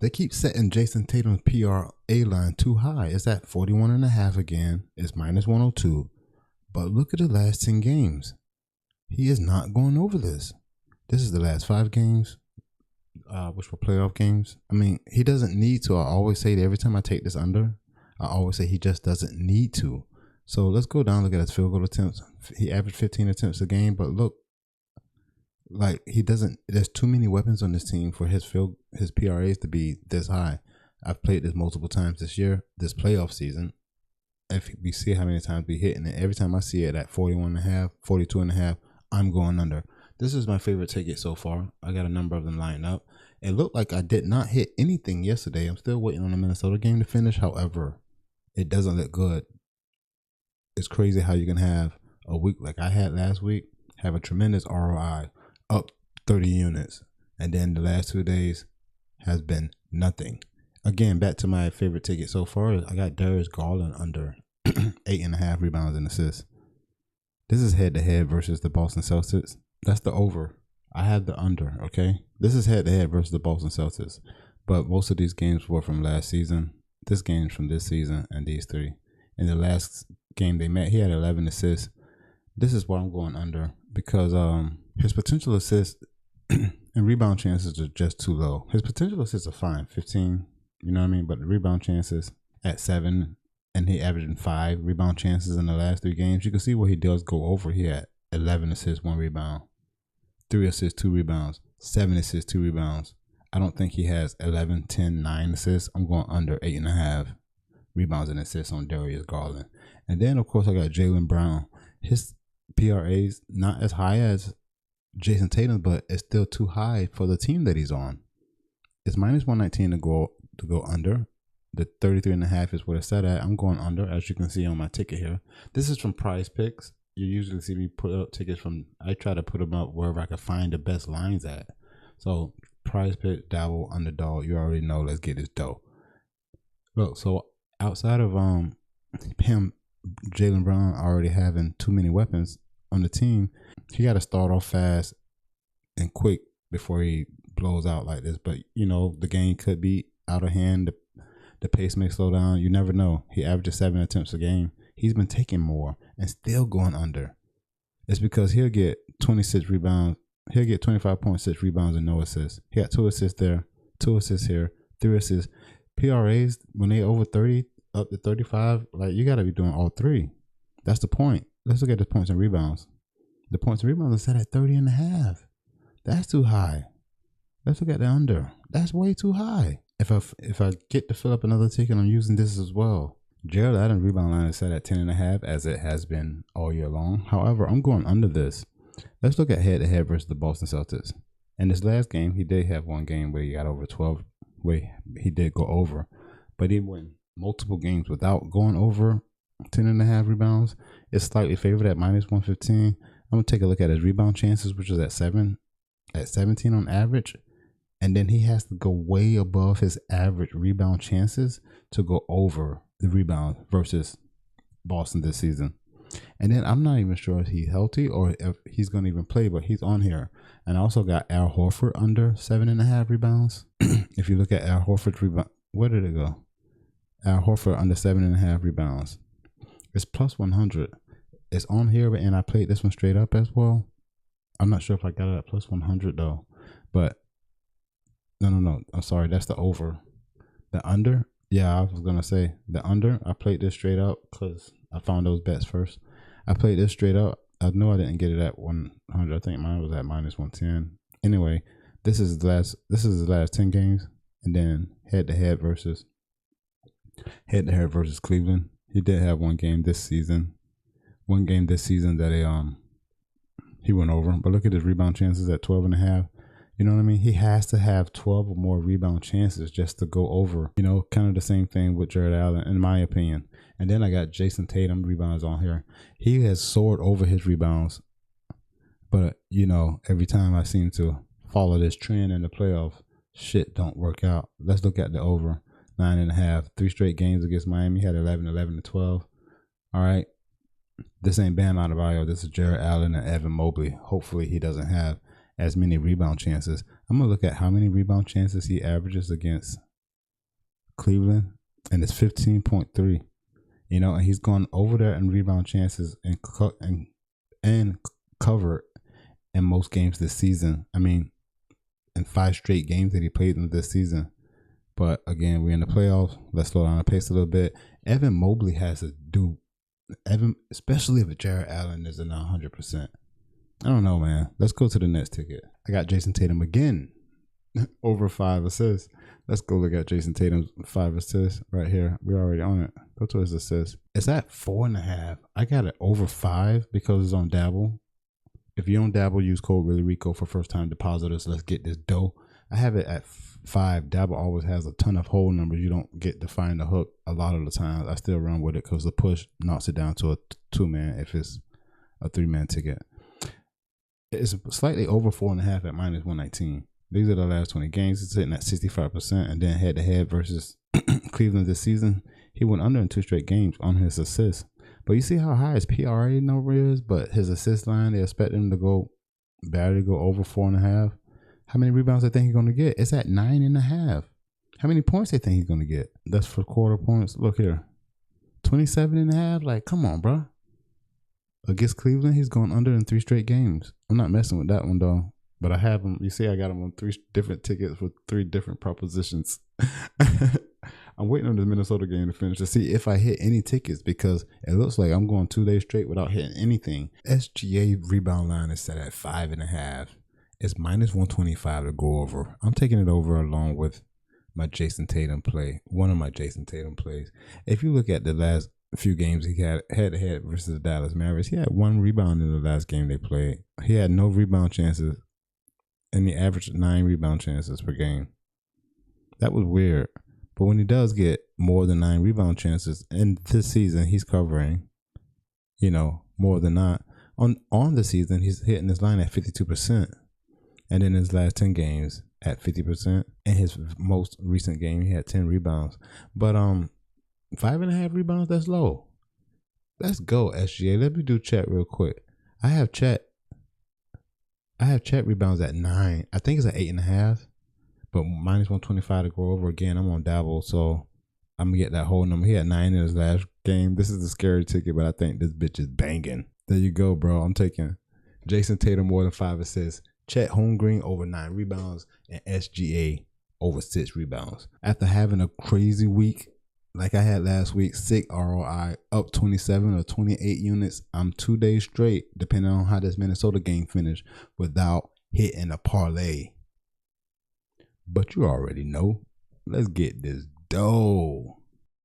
They keep setting Jayson Tatum's PRA line too high. It's at 41.5 again. It's minus 102. But look at the last 10 games. He is not going over this. This is the last 5 games, which were playoff games. I mean, he doesn't need to. I always say that every time I take this under, I always say he just doesn't need to. So let's go down and look at his field goal attempts. He averaged 15 attempts a game, but look, like he doesn't. There's too many weapons on this team for his PRAs to be this high. I've played this multiple times this year, this playoff season. If we see how many times we hit, and every time I see it at 41.5, 42.5, I'm going under. This is my favorite ticket so far. I got a number of them lined up. It looked like I did not hit anything yesterday. I'm still waiting on the Minnesota game to finish. However, it doesn't look good. It's crazy how you can have a week like I had last week, have a tremendous ROI, up 30 units, and then the last 2 days has been nothing. Again, back to my favorite ticket so far. I got Darius Garland under 8.5 rebounds and assists. This is head-to-head versus the Boston Celtics. That's the over. I had the under, okay? This is head-to-head versus the Boston Celtics. But most of these games were from last season. This game's from this season and these 3. In the last game they met, he had 11 assists. This is why I'm going under because his potential assists and rebound chances are just too low. His potential assists are fine, 15, you know what I mean? But the rebound chances at 7, and he averaging 5 rebound chances in the last 3 games. You can see where he does go over. He had 11 assists, 1 rebound, 3 assists, 2 rebounds, 7 assists, 2 rebounds. I don't think he has 11, 10, 9 assists. I'm going under 8.5 rebounds and assists on Darius Garland. And then, of course, I got Jaylen Brown. His PRA's not as high as Jayson Tatum, but it's still too high for the team that he's on. It's minus 119 to go under. The 33.5 is what it's set at. I'm going under, as you can see on my ticket here. This is from PrizePicks. You usually see me put up tickets from, I try to put them up wherever I can find the best lines at. So PrizePicks, Dabble, Underdog, you already know, let's get this dough. Look, so outside of him, Jaylen Brown already having too many weapons on the team, he got to start off fast and quick before he blows out like this. But, you know, the game could be out of hand. The pace may slow down. You never know. He averages 7 attempts a game. He's been taking more and still going under. It's because he'll get 26 rebounds. He'll get 25.6 rebounds and no assists. He got 2 assists there, 2 assists here, 3 assists. PRAs, when they over 30, up to 35, like you got to be doing all 3. That's the point. Let's look at the points and rebounds. The points and rebounds are set at 30.5. That's too high. Let's look at the under. That's way too high. If I get to fill up another ticket, I'm using this as well. Jared Allen's rebound line is set at 10.5, as it has been all year long. However, I'm going under this. Let's look at head-to-head versus the Boston Celtics. In this last game, he did have one game where he got over 12, where he did go over, but he went multiple games without going over 10.5 rebounds. It's slightly favored at minus 115. I'm gonna take a look at his rebound chances, which is at 17 on average. And then he has to go way above his average rebound chances to go over the rebound versus Boston this season. And then I'm not even sure if he's healthy or if he's going to even play, but he's on here. And I also got Al Horford under 7.5 rebounds. If you look at Al Horford's rebound, where did it go? Al Horford under 7.5 rebounds. It's plus 100. It's on here, and I played this one straight up as well. I'm not sure if I got it at plus 100 though, but no. I'm sorry. That's the over. The under. Yeah, I was going to say the under. I played this straight up because I found those bets first. I played this straight up. I know I didn't get it at 100. I think mine was at minus 110. Anyway, this is the last 10 games, and then head to head versus Cleveland. He did have one game this season that he went over. But look at his rebound chances at 12.5. You know what I mean? He has to have 12 or more rebound chances just to go over. You know, kind of the same thing with Jared Allen, in my opinion. And then I got Jayson Tatum rebounds on here. He has soared over his rebounds. But, you know, every time I seem to follow this trend in the playoffs, shit don't work out. Let's look at the over. 9.5. 3 straight games against Miami. He had 11, 11, and 12. All right. This ain't Bam Adebayo. This is Jared Allen and Evan Mobley. Hopefully he doesn't have as many rebound chances. I'm going to look at how many rebound chances he averages against Cleveland, and it's 15.3. You know, and he's gone over there in rebound chances and cover in most games this season. I mean, in 5 straight games that he played in this season. But again, we're in the playoffs. Let's slow down the pace a little bit. Evan Mobley has to do. Especially if Jared Allen isn't 100%. I don't know, man. Let's go to the next ticket. I got Jayson Tatum again. Over 5 assists. Let's go look at Jayson Tatum's 5 assists right here. We're already on it. Go to his assists. It's at 4.5. I got it over 5 because it's on Dabble. If you don't Dabble, use code ReallyRico for first time depositors. Let's get this dough. I have it at 5. Dabble always has a ton of whole numbers. You don't get to find the hook a lot of the times. I still run with it because the push knocks it down to a 2-man if it's a 3-man ticket. It's slightly over 4.5 at minus 119. These are the last 20 games. It's sitting at 65%. And then head-to-head versus Cleveland this season, he went under in 2 straight games on his assists. But you see how high his PRA number is? But his assist line, they expect him to go over 4.5. How many rebounds they think he's going to get? It's at 9.5. How many points they think he's going to get? That's for quarter points. Look here. 27.5. Like, come on, bro. Against Cleveland, he's going under in 3 straight games. I'm not messing with that one, though. But I have him. You see, I got him on 3 different tickets with 3 different propositions. I'm waiting on the Minnesota game to finish to see if I hit any tickets because it looks like I'm going 2 days straight without hitting anything. SGA rebound line is set at 5.5. It's minus 125 to go over. I'm taking it over along with my Jayson Tatum play. One of my Jayson Tatum plays. If you look at the last few games he had head-to-head versus the Dallas Mavericks, he had 1 rebound in the last game they played. He had no rebound chances, and he averaged 9 rebound chances per game. That was weird. But when he does get more than 9 rebound chances in this season, he's covering, more than not. On the season, he's hitting his line at 52%. And in his last 10 games at 50%. In his most recent game, he had 10 rebounds. But 5.5 rebounds, that's low. Let's go, SGA. Let me do Chet real quick. I have Chet rebounds at 9. I think it's at 8.5. But minus 125 to go over again. I'm on Dabble, so I'm going to get that whole number. He had 9 in his last game. This is a scary ticket, but I think this bitch is banging. There you go, bro. I'm taking Jayson Tatum more than 5 assists. Chet Holmgren over 9 rebounds. And SGA over 6 rebounds. After having a crazy week like I had last week, sick ROI, up 27 or 28 units. I'm 2 days straight, depending on how this Minnesota game finished, without hitting a parlay. But you already know. Let's get this dough.